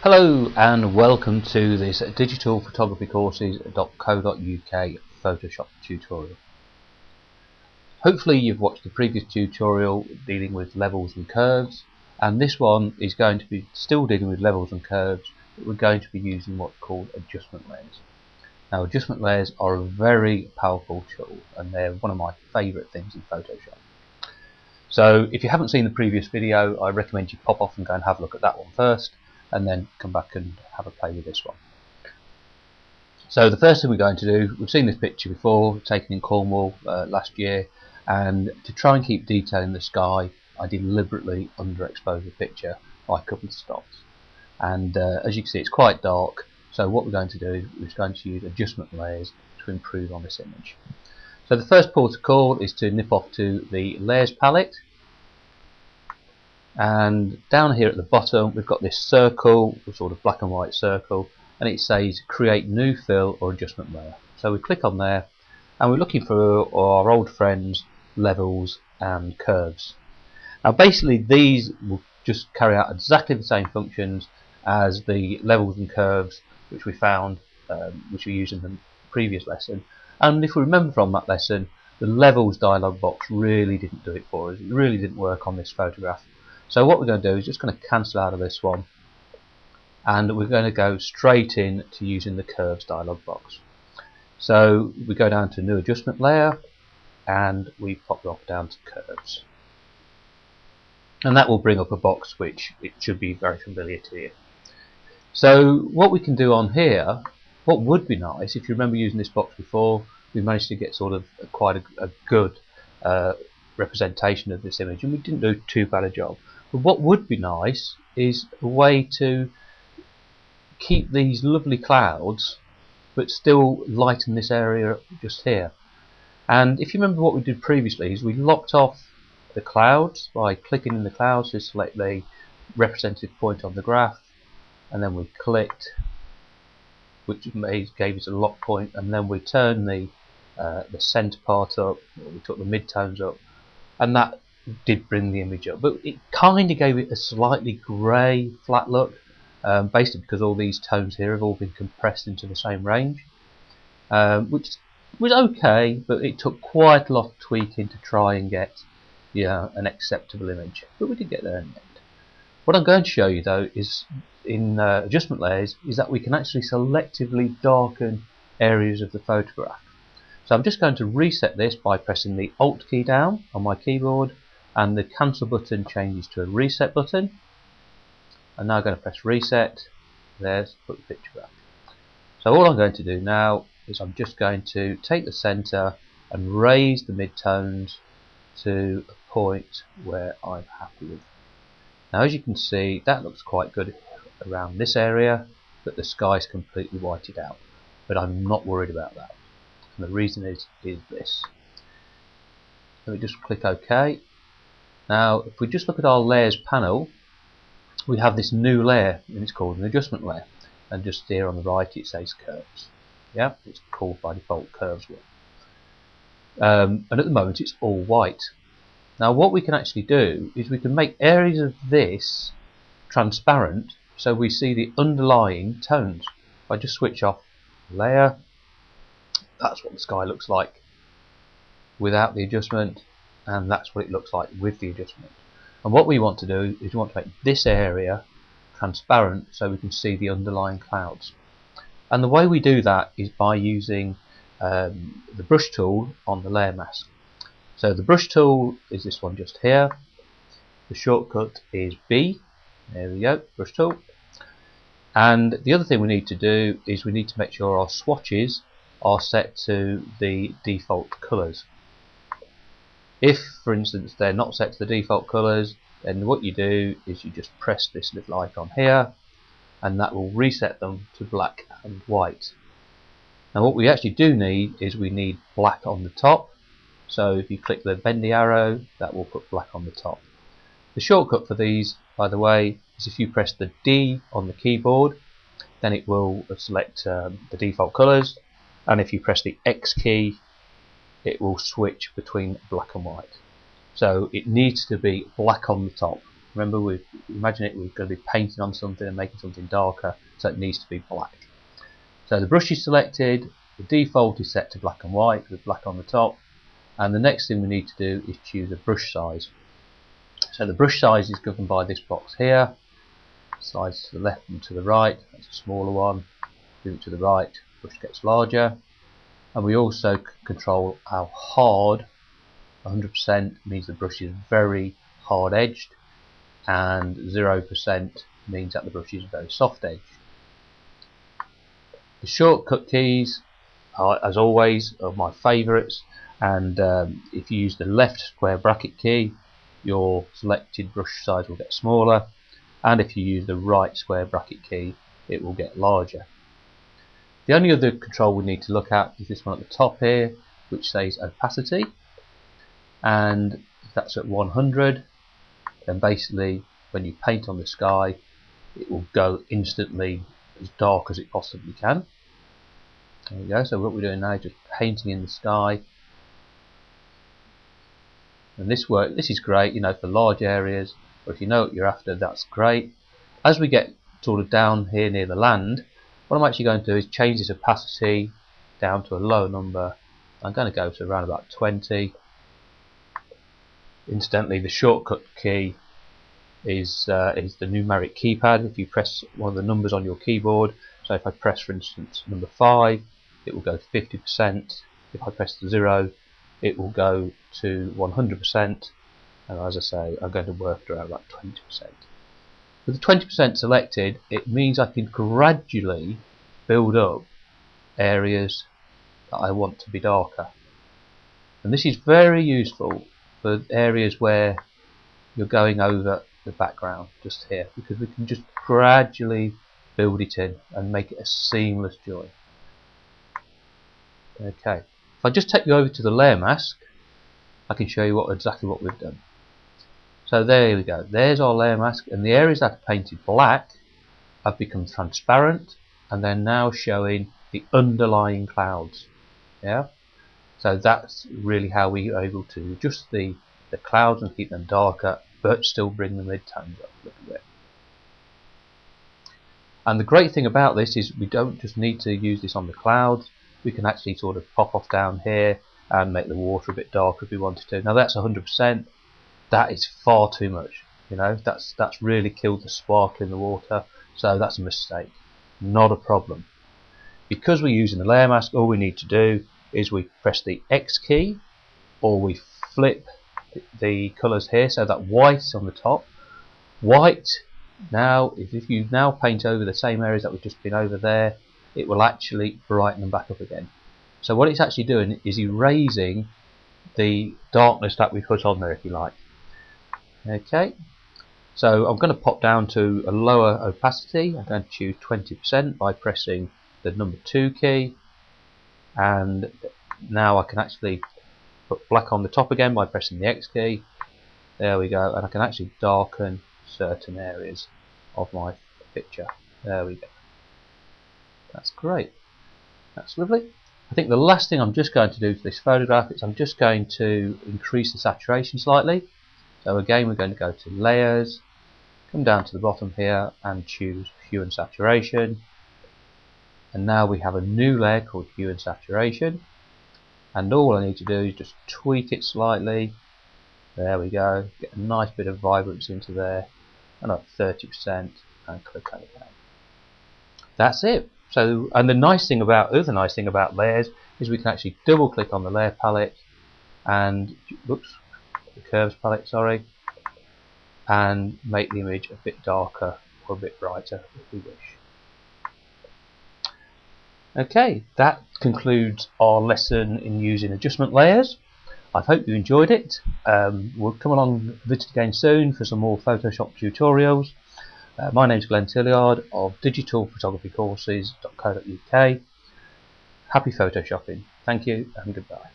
Hello and welcome to this digitalphotographycourses.co.uk Photoshop tutorial. Hopefully you've watched the previous tutorial dealing with levels and curves, and this one is going to be still dealing with levels and curves, but we're going to be using what's called adjustment layers. Now adjustment layers are a very powerful tool and they're one of my favourite things in Photoshop. So if you haven't seen the previous video, I recommend you pop off and go and have a look at that one first, and then come back and have a play with this one. So the first thing we're going to do, we've seen this picture before, taken in Cornwall last year, and to try and keep detail in the sky, I deliberately underexpose the picture by a couple of stops. And as you can see, it's quite dark, so what we're going to do is going to use adjustment layers to improve on this image. So the first port of call is to nip off to the layers palette, and down here at the bottom we've got this circle, a sort of black and white circle, and it says create new fill or adjustment layer. So we click on there and we're looking for our old friends levels and curves. Now basically these will just carry out exactly the same functions as the levels and curves which we found, which we used in the previous lesson. And if we remember from that lesson, the levels dialog box really didn't do it for us. It really didn't work on this photograph. So what we're going to do is just going to cancel out of this one, and we're going to go straight in to using the curves dialog box. So we go down to new adjustment layer and we pop off down to curves, and that will bring up a box which it should be very familiar to you. So what we can do on here, what would be nice, if you remember using this box before, we managed to get sort of quite a good representation of this image, and we didn't do too bad a job. But what would be nice is a way to keep these lovely clouds but still lighten this area just here. And if you remember what we did previously, is we locked off the clouds by clicking in the clouds to select the representative point on the graph, and then we clicked, which gave us a lock point, and then we turned the center part up, or we took the midtones up, and that did bring the image up, but it kind of gave it a slightly grey flat look, basically because all these tones here have all been compressed into the same range, which was okay, but it took quite a lot of tweaking to try and get an acceptable image, but we did get there in the end. What I'm going to show you though is in adjustment layers is that we can actually selectively darken areas of the photograph. So I'm just going to reset this by pressing the Alt key down on my keyboard, and the cancel button changes to a reset button. I'm now going to press reset. There's put the picture back. So all I'm going to do now is I'm just going to take the center and raise the midtones to a point where I'm happy with. Now as you can see, that looks quite good around this area, but the sky's completely whited out. But I'm not worried about that. And the reason is this. Let me just click OK. Now if we just look at our layers panel, we have this new layer, and it's called an adjustment layer, and just here on the right it says curves. Yeah, it's called by default curves one. And at the moment it's all white. Now what we can actually do is we can make areas of this transparent so we see the underlying tones. If I just switch off layer, that's what the sky looks like without the adjustment, and that's what it looks like with the adjustment. And what we want to do is we want to make this area transparent so we can see the underlying clouds. And the way we do that is by using the brush tool on the layer mask. So the brush tool is this one just here. The shortcut is B. There we go, brush tool. And the other thing we need to do is we need to make sure our swatches are set to the default colours. If, for instance, they're not set to the default colours, then what you do is you just press this little icon here, and that will reset them to black and white. Now what we actually do need is we need black on the top. So if you click the bendy arrow, that will put black on the top. The shortcut for these, by the way, is if you press the D on the keyboard, then it will select the default colours, and if you press the X key, it will switch between black and white. So it needs to be black on the top. Remember, we imagine we're going to be painting on something and making something darker, so it needs to be black. So the brush is selected, the default is set to black and white with black on the top, and the next thing we need to do is choose a brush size. So the brush size is governed by this box here. Slides to the left and to the right, that's a smaller one. Move it to the right, brush gets larger. And we also control how hard. 100% means the brush is very hard edged, and 0% means that the brush is very soft edged. The shortcut keys are, as always, are my favourites, and if you use the left square bracket key, your selected brush size will get smaller, and if you use the right square bracket key, it will get larger. The only other control we need to look at is this one at the top here, which says opacity, and if that's at 100, then basically when you paint on the sky, it will go instantly as dark as it possibly can. There we go. So what we're doing now is just painting in the sky, and this is great, you know, for large areas, or if you know what you're after, that's great. As we get sort of down here near the land, what I'm actually going to do is change this opacity down to a lower number. I'm going to go to around about 20. Incidentally, the shortcut key is the numeric keypad. If you press one of the numbers on your keyboard, so if I press, for instance, number 5, it will go to 50%. If I press the 0, it will go to 100%. And as I say, I'm going to work around about 20%. With the 20% selected, it means I can gradually build up areas that I want to be darker. And this is very useful for areas where you're going over the background, just here, because we can just gradually build it in and make it a seamless join. Okay, if I just take you over to the layer mask, I can show you exactly what we've done. So there we go, there's our layer mask, and the areas that are painted black have become transparent, and they're now showing the underlying clouds. Yeah, so that's really how we are able to adjust the clouds and keep them darker, but still bring the mid-tones up a little bit. And the great thing about this is we don't just need to use this on the clouds, we can actually sort of pop off down here and make the water a bit darker if we wanted to. Now that's 100%, that is far too much, you know, that's really killed the sparkle in the water, so that's a mistake, not a problem. Because we're using the layer mask, all we need to do is we press the X key, or we flip the colours here, so that white is on the top. White, now if you now paint over the same areas that we've just been over there, it will actually brighten them back up again. So what it's actually doing is erasing the darkness that we put on there, if you like. Okay, so I'm going to pop down to a lower opacity. I'm going to choose 20% by pressing the number 2 key, and now I can actually put black on the top again by pressing the X key. There we go, and I can actually darken certain areas of my picture. There we go. That's great. That's lovely. I think the last thing I'm just going to do for this photograph is I'm just going to increase the saturation slightly. So again, we're going to go to Layers, come down to the bottom here and choose Hue and Saturation. And now we have a new layer called Hue and Saturation. And all I need to do is just tweak it slightly. There we go. Get a nice bit of vibrance into there. And up 30% and click OK. That's it. So, and the other nice thing about layers is we can actually double click on the layer palette and the curves palette, sorry, and make the image a bit darker or a bit brighter if we wish. Okay, that concludes our lesson in using adjustment layers. I hope you enjoyed it. We'll come along visit again soon for some more Photoshop tutorials. My name is Glen Tillyard of digitalphotographycourses.co.uk. Happy photoshopping. Thank you and goodbye.